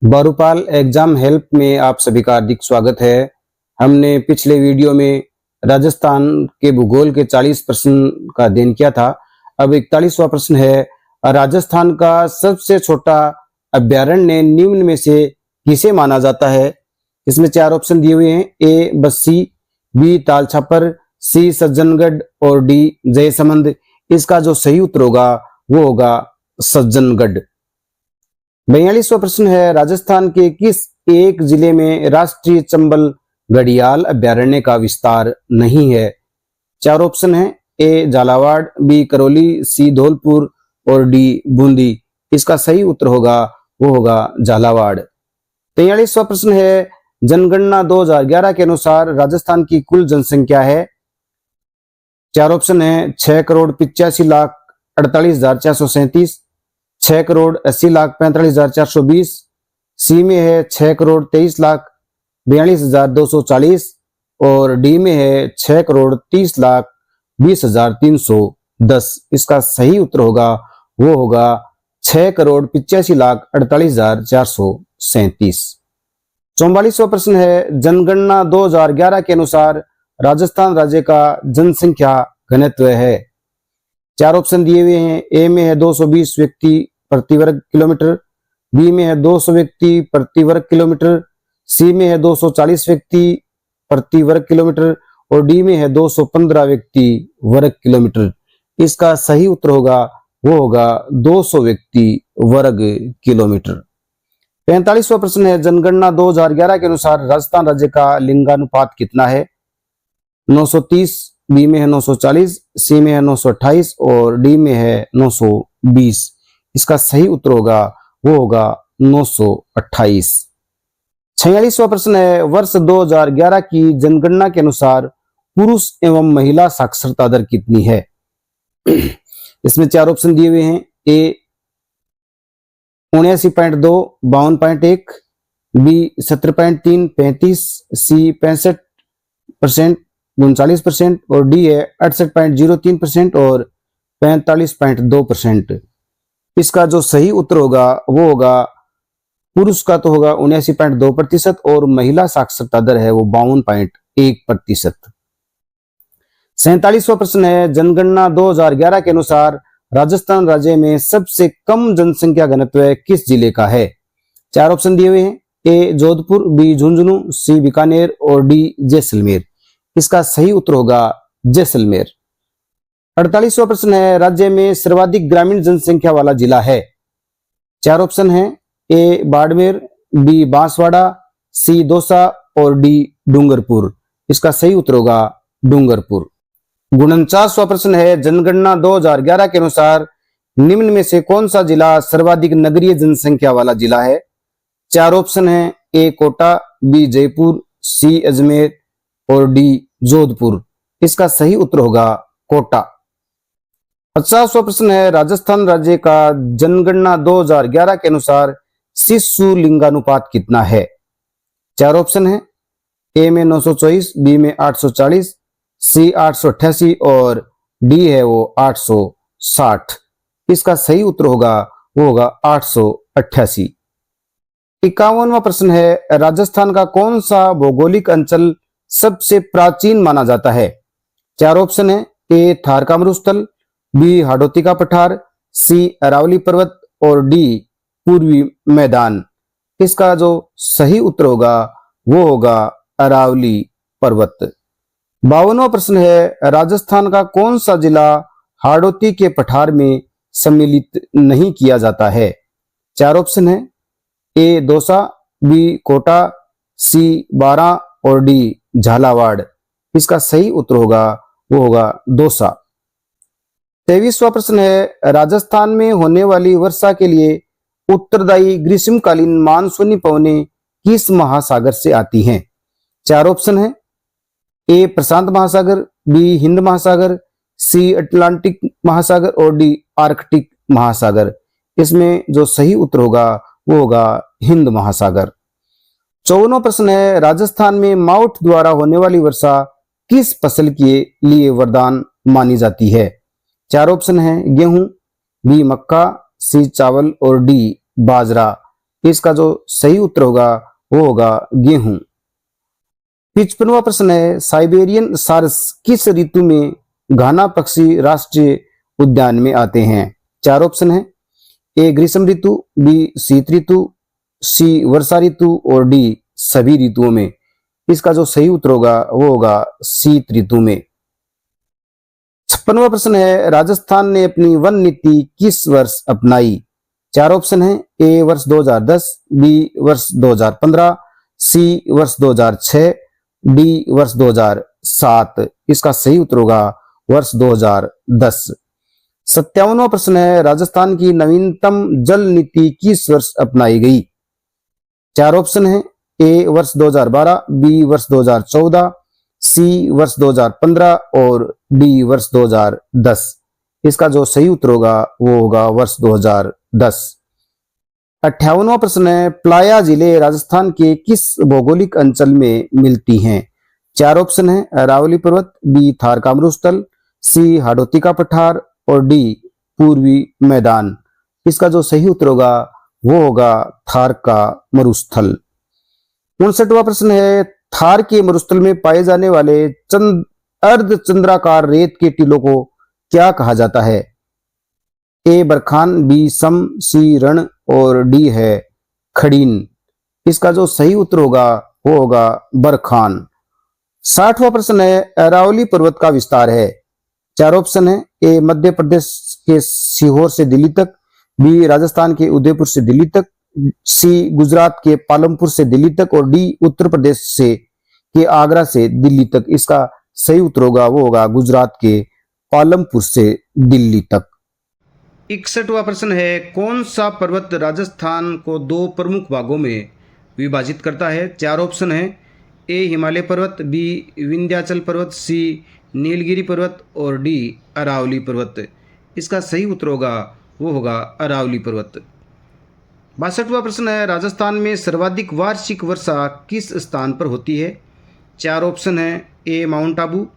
Barupal exam help में आप सभी का हार्दिक स्वागत है। हमने पिछले वीडियो में राजस्थान के भूगोल के 40 प्रश्न का अध्ययन किया था। अब 41वां प्रश्न है, राजस्थान का सबसे छोटा अभ्यारण्य निम्न में से किसे माना जाता है? इसमें 4 ऑप्शन दिए हुए हैं। ए बस्सी, बी तालछापर, सी सज्जनगढ़ और डी जयसमंद। इसका जो सही उत्तर होगा वो होगा सज्जनगढ़। 42वां प्रश्न है, राजस्थान के किस एक जिले में राष्ट्रीय चंबल घड़ियाल अभ्यारण्य का विस्तार नहीं है? 4 ऑप्शन है। ए झालावाड़, बी करौली, सी धौलपुर और डी बूंदी। इसका सही उत्तर होगा वो होगा झालावाड़। 43वां प्रश्न है, जनगणना 2011 के अनुसार राजस्थान की कुल जनसंख्या है? 4 ऑप्शन है। 6,85,48,437, 6,80,45,420, सी में है 6,23,42,240 और डी में है 6,30,20,310। इसका सही उत्तर होगा वो होगा 6,85,48,437। 44वां प्रश्न है, जनगणना 2011 के अनुसार राजस्थान राज्य का जनसंख्या घनत्व है? 4 ऑप्शन दिए हुए हैं। ए में है 220 व्यक्ति प्रति वर्ग किलोमीटर, बी में है 200 व्यक्ति प्रति वर्ग किलोमीटर, सी में है 240 व्यक्ति प्रति वर्ग किलोमीटर और डी में है 215 व्यक्ति वर्ग किलोमीटर। इसका सही उत्तर होगा वो होगा 200 व्यक्ति वर्ग किलोमीटर। 45वां प्रश्न है, जनगणना 2011 के अनुसार राजस्थान राज्य का लिंगानुपात कितना है? 930, बी में है 940, सी में है 928 और डी में है 920। इसका सही उत्तर होगा वो होगा 928। 46वां प्रश्न है, वर्ष 2011 की जनगणना के अनुसार पुरुष एवं महिला साक्षरता दर कितनी है? इसमें 4 ऑप्शन दिए हुए हैं। ए 79.2, 52.1, बी 70.3, 35, सी 65%, 39% और डी है 68.03% और 45.2%। इसका जो सही उत्तर होगा वो होगा पुरुष का तो होगा 79.2% और महिला साक्षरता दर है वो 52.1%। 47वां प्रश्न है, जनगणना 2011 के अनुसार राजस्थान राज्य में सबसे कम जनसंख्या घनत्व किस जिले का है? 4 ऑप्शन दिए हुए हैं। ए जोधपुर, बी झुंझुनू, सी बीकानेर और डी जैसलमेर। इसका सही उत्तर होगा जैसलमेर। 48वां प्रश्न है, राज्य में सर्वाधिक ग्रामीण जनसंख्या वाला जिला है? 4 ऑप्शन है। ए बाड़मेर, बी बांसवाड़ा, सी दौसा और डी डूंगरपुर। इसका सही उत्तर होगा डूंगरपुर। 49वां प्रश्न है, जनगणना 2011 के अनुसार निम्न में से कौन सा जिला सर्वाधिक नगरीय जनसंख्या वाला जिला है? 4 ऑप्शन है। ए कोटा, बी जयपुर, सी अजमेर और डी जोधपुर। इसका सही उत्तर होगा कोटा। 50वां प्रश्न है, राजस्थान राज्य का जनगणना 2011 के अनुसार शिशु लिंगानुपात कितना है? 4 ऑप्शन है। ए में 924, बी में 840, सी 888 और डी है वो 860। इसका सही उत्तर होगा वो होगा 888। 51वां प्रश्न है, राजस्थान का कौन सा भौगोलिक अंचल सबसे प्राचीन माना जाता है? 4 ऑप्शन है। ए थार का मरुस्थल, बी हाड़ौती का पठार, सी अरावली पर्वत और डी पूर्वी मैदान। इसका जो सही उत्तर होगा वो होगा अरावली पर्वत। 52वां प्रश्न है, राजस्थान का कौन सा जिला हाड़ौती के पठार में सम्मिलित नहीं किया जाता है? 4 ऑप्शन है। ए दौसा, बी कोटा, सी बारां और डी झालावाड़। इसका सही उत्तर होगा वो होगा दौसा। 23वां प्रश्न है, राजस्थान में होने वाली वर्षा के लिए उत्तरदायी ग्रीष्मकालीन मानसूनी पवनें किस महासागर से आती हैं? 4 ऑप्शन है। ए प्रशांत महासागर, बी हिंद महासागर, सी अटलांटिक महासागर और डी आर्कटिक महासागर। इसमें जो सही उत्तर होगा वो होगा हिंद महासागर। 54वां प्रश्न है, राजस्थान में माउट द्वारा होने वाली वर्षा किस फसल के लिए वरदान मानी जाती है? 4 ऑप्शन है। गेहूं, बी मक्का, सी चावल और डी बाजरा। इसका जो सही उत्तर होगा वो होगा गेहूं। 55वां प्रश्न है, साइबेरियन सारस किस ऋतु में घाना पक्षी राष्ट्रीय उद्यान में आते हैं? 4 ऑप्शन है। ए ग्रीष्म ऋतु, बी शीत ऋतु, सी वर्षा ऋतु और डी सभी ऋतुओं में। इसका जो सही उत्तर होगा वो होगा शीत ऋतु में। 56वां प्रश्न है, राजस्थान ने अपनी वन नीति किस वर्ष अपनाई? 4 ऑप्शन है। ए वर्ष 2010, बी वर्ष 2015, सी वर्ष 2006, डी वर्ष 2007। इसका सही उत्तर होगा वर्ष 2010। 57वां प्रश्न है, राजस्थान की नवीनतम जल नीति किस वर्ष अपनाई गई? 4 ऑप्शन है। ए वर्ष 2012, बी वर्ष 2014, सी वर्ष 2015 और डी वर्ष 2010। इसका जो सही उत्तर होगा वो होगा वर्ष 2010। 58वां प्रश्न है, प्लाया जिले राजस्थान के किस भौगोलिक अंचल में मिलती हैं? 4 ऑप्शन है। अरावली पर्वत, बी थार का मरुस्थल, सी हाड़ौती का पठार और डी पूर्वी मैदान। इसका जो सही उत्तर होगा वो होगा थार का मरुस्थल। 59वां प्रश्न है, थार के मरुस्थल में पाए जाने वाले अर्धचंद्राकार रेत के टीलों को क्या कहा जाता है? ए बरखान, बी सम, सी रण और डी है खड़ीन। इसका जो सही उत्तर होगा वो होगा बरखान। 60वां प्रश्न है, अरावली पर्वत का विस्तार है? 4 ऑप्शन है। ए मध्य प्रदेश के सीहोर से दिल्ली तक, बी राजस्थान के उदयपुर से दिल्ली तक, सी गुजरात के पालमपुर से दिल्ली तक और डी उत्तर प्रदेश से के आगरा से दिल्ली तक। इसका सही उत्तर होगा वो होगा गुजरात के पालमपुर से दिल्ली तक। 61वां प्रश्न है, कौन सा पर्वत राजस्थान को 2 प्रमुख भागों में विभाजित करता है? 4 ऑप्शन है। ए हिमालय पर्वत, बी विंध्याचल पर्वत, सी नीलगिरी पर्वत और डी अरावली पर्वत। इसका सही उत्तर होगा वो होगा अरावली पर्वत। 62वां प्रश्न है, राजस्थान में सर्वाधिक वार्षिक वर्षा किस स्थान पर होती है? 4 ऑप्शन है। ए माउंट आबू,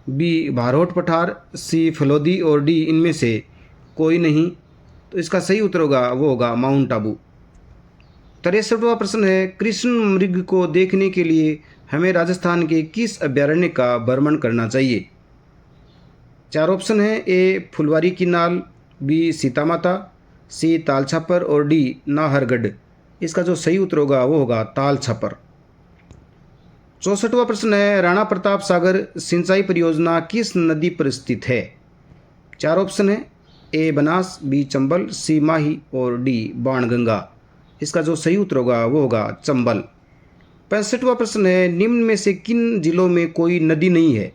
बी भारोट पठार, सी फलोदी और डी इनमें से कोई नहीं। तो इसका सही उत्तर होगा वो होगा माउंट आबू। 63वां प्रश्न है, कृष्ण मृग को देखने के लिए हमें राजस्थान के किस अभ्यारण्य का भ्रमण करना चाहिए? 4 ऑप्शन है। ए फुलवारी की नाल, बी सीता माता, सी ताल छापर और डी नाहरगढ़। इसका जो सही उत्तर होगा वो होगा ताल छापर। 64वां प्रश्न है, राणा प्रताप सागर सिंचाई परियोजना किस नदी पर स्थित है? 4 ऑप्शन है। ए बनास, बी चंबल, सी माही और डी बाणगंगा। इसका जो सही उत्तर होगा वो होगा चंबल। 65वां प्रश्न है, निम्न में से किन जिलों में कोई नदी नहीं है?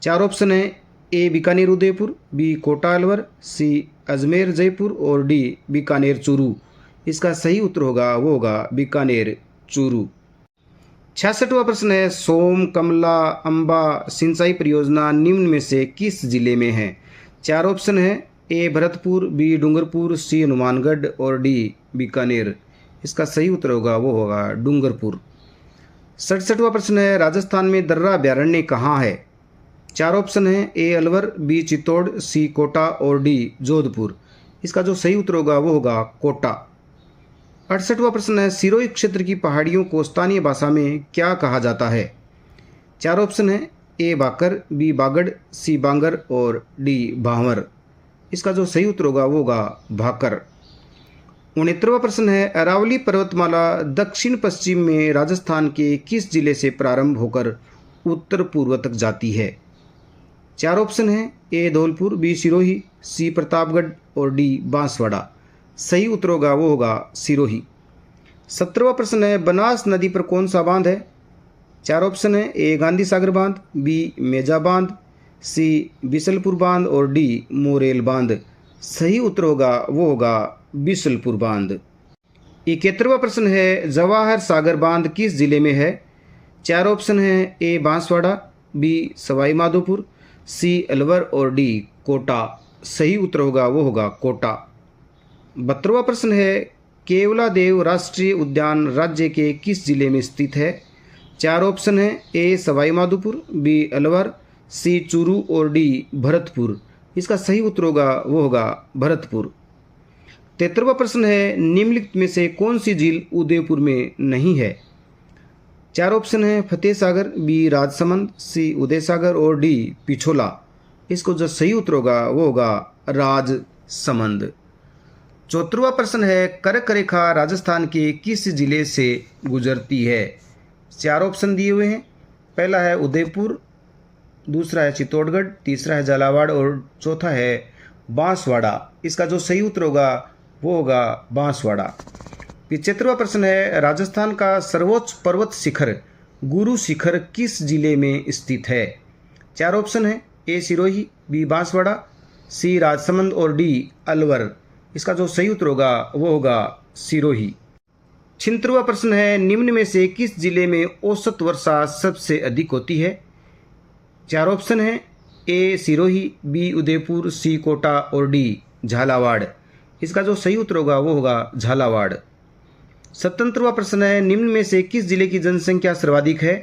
4 ऑप्शन है। ए बीकानेर उदयपुर, बी कोटा अलवर, सी अजमेर जयपुर और डी बीकानेर चूरू। इसका सही उत्तर होगा वो होगा बीकानेर चूरू। 66वां प्रश्न है, सोम, कमला, अंबा सिंचाई परियोजना निम्न में से किस जिले में है? 4 ऑप्शन है। ए भरतपुर, बी डूंगरपुर, सी हनुमानगढ़ और डी बीकानेर। इसका सही उत्तर होगा वो होगा डूंगरपुर। 67वां प्रश्न है, राजस्थान में दर्रा अभ्यारण्य कहाँ है? 4 ऑप्शन है। ए अलवर, बी चित्तौड़, सी कोटा और डी जोधपुर। इसका जो सही उत्तर होगा वो होगा कोटा। 68वां प्रश्न है, सिरोही क्षेत्र की पहाड़ियों को स्थानीय भाषा में क्या कहा जाता है? 4 ऑप्शन है। ए बाकर, बी बागड़, सी बांगर और डी भांवर। इसका जो सही उत्तर होगा वो होगा भाकर। 69वां प्रश्न है, अरावली पर्वतमाला दक्षिण पश्चिम में राजस्थान के किस जिले से प्रारंभ होकर उत्तर पूर्व तक जाती है? 4 ऑप्शन है। ए धौलपुर, बी सिरोही, सी प्रतापगढ़ और डी बांसवाड़ा। सही उत्तर होगा वो होगा सिरोही। 70वां प्रश्न है, बनास नदी पर कौन सा बांध है? 4 ऑप्शन है। ए गांधी सागर बांध, बी मेजा बांध, सी बिसलपुर बांध और डी मोरेल बांध। सही उत्तर होगा वो होगा बिसलपुर बांध। 71वां प्रश्न है, जवाहर सागर बांध किस जिले में है? 4 ऑप्शन है। ए बांसवाड़ा, बी सवाई माधोपुर, सी अलवर और डी कोटा। सही उत्तर होगा वो होगा कोटा। 72वां प्रश्न है, केवलादेव राष्ट्रीय उद्यान राज्य के किस जिले में स्थित है? 4 ऑप्शन है। ए सवाई माधोपुर, बी अलवर, सी चूरू और डी भरतपुर। इसका सही उत्तर होगा वो होगा भरतपुर। 73वां प्रश्न है, निम्नलिखित में से कौन सी झील उदयपुर में नहीं है? चार ऑप्शन है, फतेह सागर, बी राजसमंद, सी उदय सागर और डी पिछोला। इसको जो सही उत्तर होगा वो होगा राजसमंद। 74वां प्रश्न है, कर्क रेखा राजस्थान के किस जिले से गुजरती है? चार ऑप्शन दिए हुए हैं। पहला है उदयपुर, दूसरा है चित्तौड़गढ़, तीसरा है झालावाड़ और चौथा है बांसवाड़ा। इसका जो सही उत्तर होगा वो होगा बांसवाड़ा। 75वां प्रश्न है, राजस्थान का सर्वोच्च पर्वत शिखर गुरु शिखर किस जिले में स्थित है? चार ऑप्शन है, ए सिरोही, बी बांसवाड़ा, सी राजसमंद और डी अलवर। इसका जो सही उत्तर होगा वो होगा सिरोही। 76वां प्रश्न है, निम्न में से किस जिले में औसत वर्षा सबसे अधिक होती है? चार ऑप्शन है, ए सिरोही, बी उदयपुर, सी कोटा और डी झालावाड़। इसका जो सही उत्तर होगा वो होगा झालावाड़। 77वां प्रश्न है, निम्न में से किस जिले की जनसंख्या सर्वाधिक है?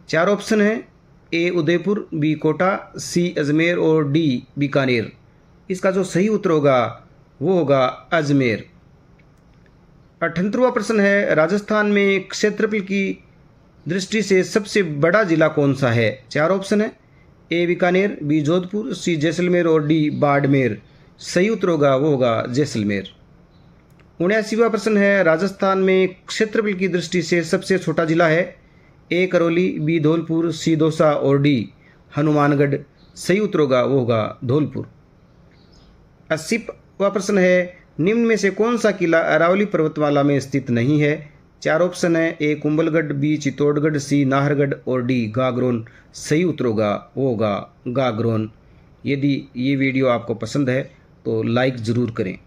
चार ऑप्शन है, ए उदयपुर, बी कोटा, सी अजमेर और डी बीकानेर। इसका जो सही उत्तर होगा वो होगा अजमेर। 78वां प्रश्न है, राजस्थान में क्षेत्रफल की दृष्टि से सबसे बड़ा जिला कौन सा है? चार ऑप्शन है, ए बीकानेर, बी जोधपुर, सी जैसलमेर और डी बाड़मेर। सही उत्तर होगा वो होगा जैसलमेर। 79वां प्रश्न है, राजस्थान में क्षेत्रफल की दृष्टि से सबसे छोटा जिला है? ए करौली, बी धौलपुर, सी दौसा और डी हनुमानगढ़। सही उत्तर होगा वो होगा धौलपुर। 80वां प्रश्न है, निम्न में से कौन सा किला अरावली पर्वतमाला में स्थित नहीं है? चार ऑप्शन है, ए कुंभलगढ़, बी चित्तौड़गढ़, सी नाहरगढ़ और डी गागरोन। सही उत्तर होगा वो होगा गागरोन। यदि ये वीडियो आपको पसंद है तो लाइक ज़रूर करें।